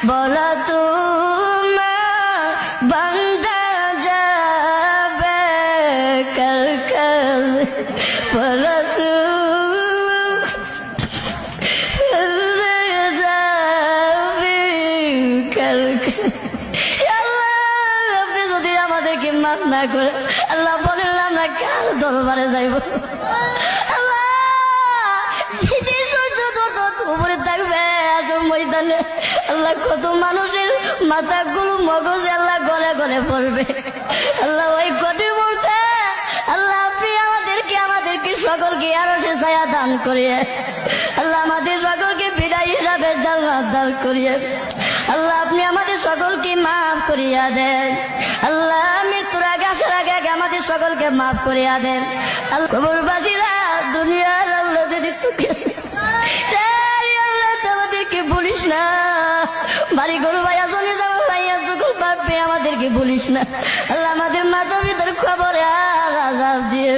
বলো তোমার বান্দা যাবে কার কাছে, বলো আমাদেরকে মাফ না করে আল্লাহ বলেন আমরা কার দরবারে যাইব? আল্লাহ উপরে থাকবে ময়দানে আল্লাহ কত মানুষের মাথাগুলো মগজে আল্লাহ গলে গলে পড়বে। আল্লাহ ওই কঠিন মুহূর্তে আল্লাহ আপনি আমাদেরকে সকলকে আরো সে ছায়া দান করিয়ে আল্লাহ আমাদের সকলকে বিদায় হিসাবে জান্নাত দান করিয়ে আল্লাহ আপনি আমাদের সকলকে মাফ করিয়া দেন। আল্লাহ মৃত্যুর আগে আসার আগে আগে আমাদের সকলকে মাফ করিয়া দেন। আল্লাহ কবরবাসীরা দুনিয়ার আল্লাহ যদি গেছে আমাদেরকে বলিস না, বাড়ি গরু ভাইয়া চলে যাবো ভাইয়া যখন পারবে আমাদেরকে বলিস না। আল্লাহ আমাদের মাথা ভিতর খবর আর আজাব দিয়ে